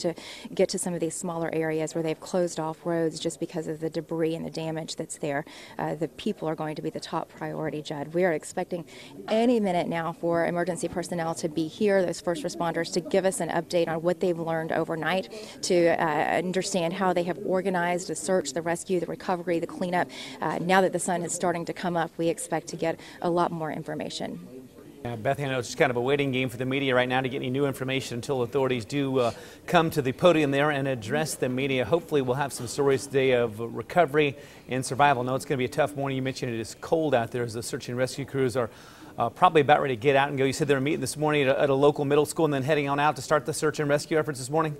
to get to some of these smaller areas where they've closed off roads just because of the debris and the damage that's there. The people are going to be the top priority, Judd. We are expecting any minute now for emergency personnel to be here, those first responders, to give us an update on what they've learned overnight, to understand how they have organized the search, the rescue, the recovery, the cleanup. Now that the sun is starting to come up, we expect to get a lot more information. Yeah, Bethany, I know it's just kind of a waiting game for the media right now to get any new information until authorities do come to the podium there and address the media. Hopefully we'll have some stories today of recovery and survival. I know it's going to be a tough morning. You mentioned it is cold out there as the search and rescue crews are probably about ready to get out and go. You said they were meeting this morning at a local middle school and then heading on out to start the search and rescue efforts this morning?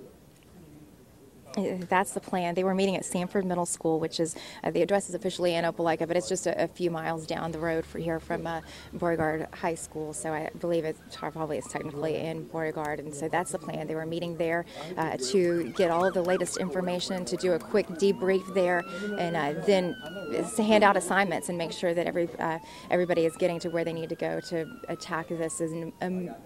That's the plan. They were meeting at Sanford Middle School, which is, the address is officially in Opelika, but it's just a few miles down the road from here from Beauregard High School. So I believe it's technically in Beauregard, and so that's the plan. They were meeting there to get all of the latest information, to do a quick debrief there, and then to hand out assignments and make sure that everybody is getting to where they need to go to attack this in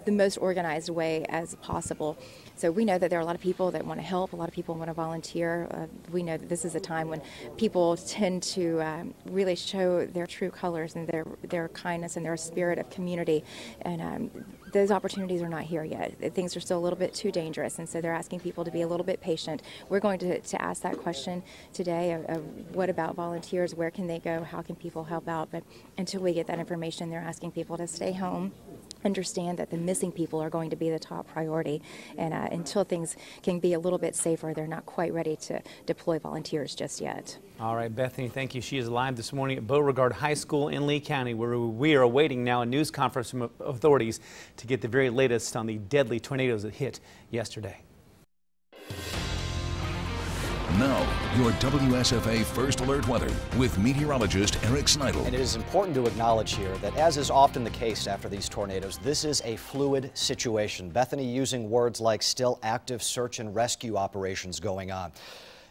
the most organized way as possible. So we know that there are a lot of people that want to help, a lot of people want to volunteer. We know that this is a time when people tend to really show their true colors and their kindness and their spirit of community. And those opportunities are not here yet. Things are still a little bit too dangerous, and so they're asking people to be a little bit patient. We're going to ask that question today of what about volunteers? Where can they go? How can people help out? But until we get that information, they're asking people to stay home, understand that the missing people are going to be the top priority, and until things can be a little bit safer, they're not quite ready to deploy volunteers just yet. All right, Bethany, thank you. She is live this morning at Beauregard High School in Lee County, where we are awaiting now a news conference from authorities to get the very latest on the deadly tornadoes that hit yesterday. Now, your WSFA First Alert weather with meteorologist Eric Snidel. And it is important to acknowledge here that, as is often the case after these tornadoes, this is a fluid situation. Bethany using words like still active search and rescue operations going on.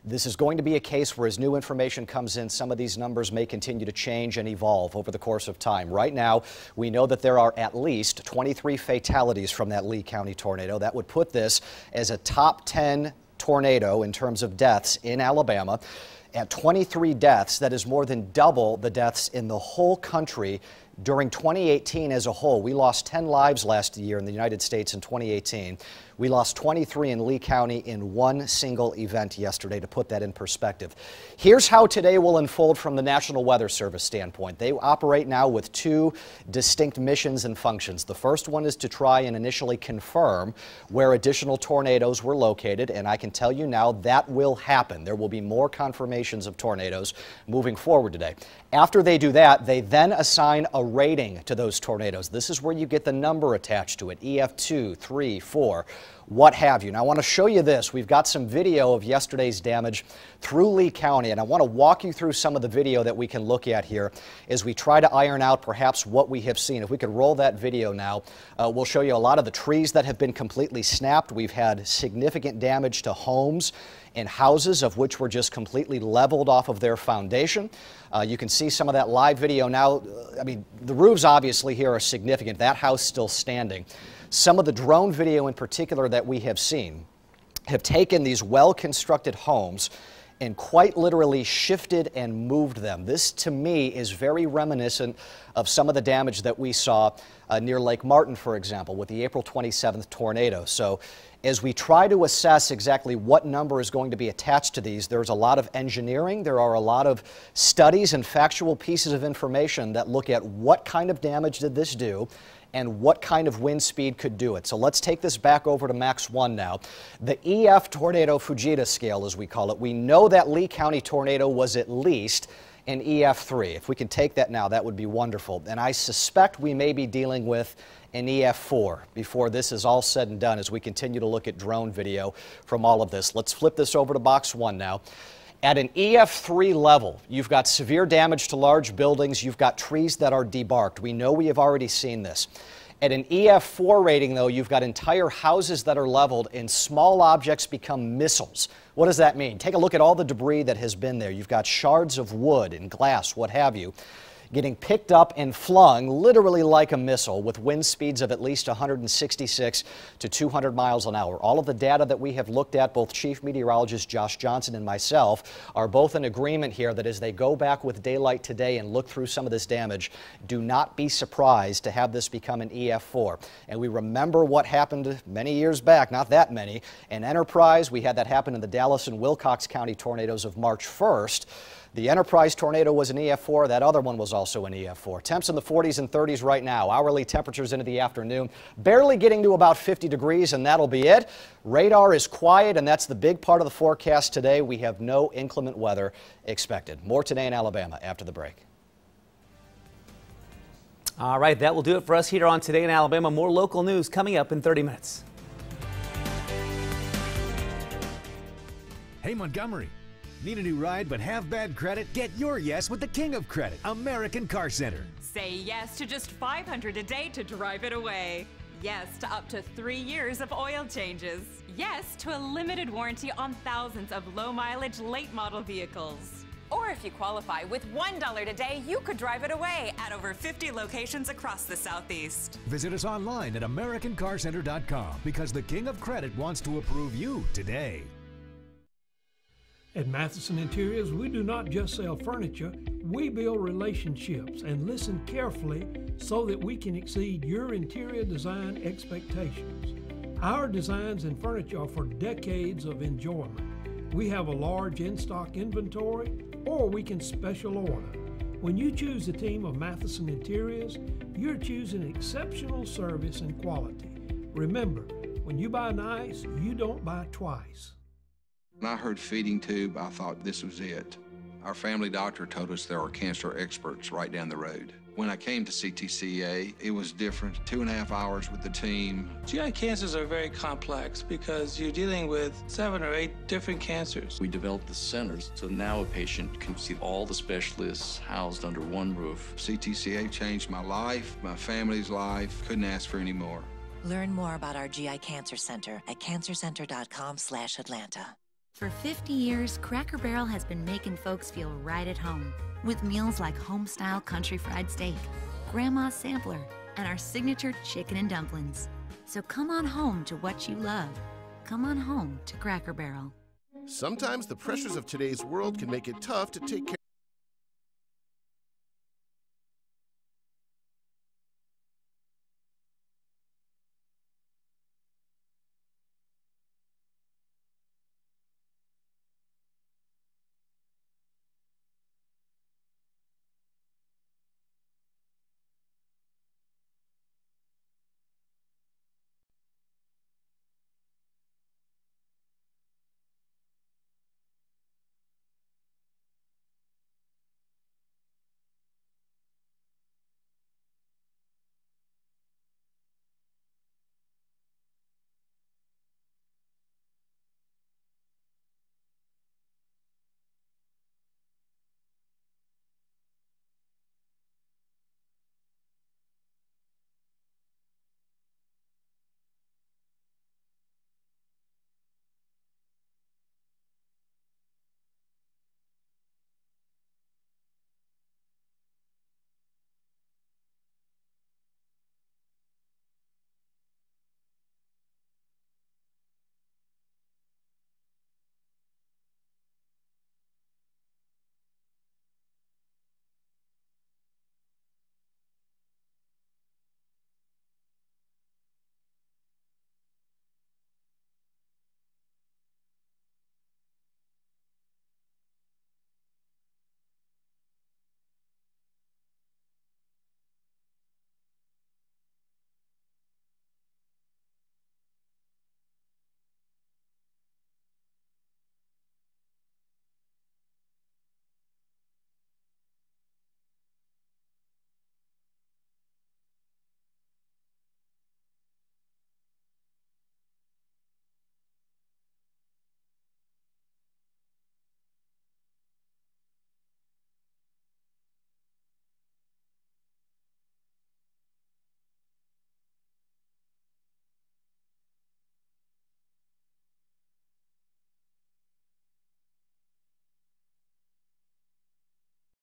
This is going to be a case where as new information comes in, some of these numbers may continue to change and evolve over the course of time. Right now, we know that there are at least 23 fatalities from that Lee County tornado. That would put this as a top 10 tornado in terms of deaths in Alabama. At 23 deaths, that is more than double the deaths in the whole country during 2018 as a whole. We lost 10 lives last year in the United States in 2018. We lost 23 in Lee County in one single event yesterday, to put that in perspective. Here's how today will unfold from the National Weather Service standpoint. They operate now with two distinct missions and functions. The first one is to try and initially confirm where additional tornadoes were located, and I can tell you now that will happen. There will be more confirmations of tornadoes moving forward today. After they do that, they then assign a rating to those tornadoes. This is where you get the number attached to it, EF2, 3, 4, what have you. Now I want to show you this. We've got some video of yesterday's damage through Lee County, and I want to walk you through some of the video that we can look at here as we try to iron out perhaps what we have seen. If we could roll that video now, we'll show you a lot of the trees that have been completely snapped. We've had significant damage to homes and houses, of which were just completely leveled off of their foundation. You can see some of that live video now. I mean, the roofs obviously here are significant. That house still standing. Some of the drone video in particular that we have seen have taken these well-constructed homes and quite literally shifted and moved them. This, to me, is very reminiscent of some of the damage that we saw near Lake Martin, for example, with the April 27th tornado. So as we try to assess exactly what number is going to be attached to these, there's a lot of engineering, there are a lot of studies and factual pieces of information that look at what kind of damage did this do and what kind of wind speed could do it. So let's take this back over to Max 1 now. The EF Tornado Fujita scale, as we call it, we know that Lee County tornado was at least an EF3. If we could take that now, that would be wonderful. And I suspect we may be dealing with an EF4 before this is all said and done as we continue to look at drone video from all of this. Let's flip this over to box 1 now. At an EF3 level, you've got severe damage to large buildings, you've got trees that are debarked. We know we have already seen this. At an EF4 rating, though, you've got entire houses that are leveled and small objects become missiles. What does that mean? Take a look at all the debris that has been there. You've got shards of wood and glass, what have you. getting picked up and flung literally like a missile with wind speeds of at least 166 to 200 miles an hour. All of the data that we have looked at, both Chief Meteorologist Josh Johnson and myself, are both in agreement here that as they go back with daylight today and look through some of this damage, do not be surprised to have this become an EF4. And we remember what happened many years back, not that many, in Enterprise. We had that happen in the Dallas and Wilcox County tornadoes of March 1st. The Enterprise tornado was an EF4. That other one was also an EF4. Temps in the 40s and 30s right now. Hourly temperatures into the afternoon, barely getting to about 50 degrees, and that'll be it. Radar is quiet, and that's the big part of the forecast today. We have no inclement weather expected. More today in Alabama after the break. All right, that will do it for us here on Today in Alabama. More local news coming up in 30 minutes. Hey, Montgomery. Need a new ride but have bad credit? Get your yes with the king of credit, American Car Center. Say yes to just $500 a day to drive it away. Yes to up to 3 years of oil changes. Yes to a limited warranty on thousands of low-mileage, late-model vehicles. Or if you qualify with $1 a day, you could drive it away at over 50 locations across the Southeast. Visit us online at AmericanCarCenter.com because the king of credit wants to approve you today. At Matheson Interiors, we do not just sell furniture, we build relationships and listen carefully so that we can exceed your interior design expectations. Our designs and furniture are for decades of enjoyment. We have a large in-stock inventory, or we can special order. When you choose the team of Matheson Interiors, you're choosing exceptional service and quality. Remember, when you buy nice, you don't buy twice. When I heard feeding tube, I thought this was it. Our family doctor told us there are cancer experts right down the road. When I came to CTCA, it was different. 2.5 hours with the team. GI cancers are very complex because you're dealing with 7 or 8 different cancers. We developed the centers, so now a patient can see all the specialists housed under one roof. CTCA changed my life, my family's life. Couldn't ask for any more. Learn more about our GI Cancer Center at cancercenter.com/Atlanta. For 50 years, Cracker Barrel has been making folks feel right at home with meals like home-style country fried steak, grandma's sampler, and our signature chicken and dumplings. So come on home to what you love. Come on home to Cracker Barrel. Sometimes the pressures of today's world can make it tough to take care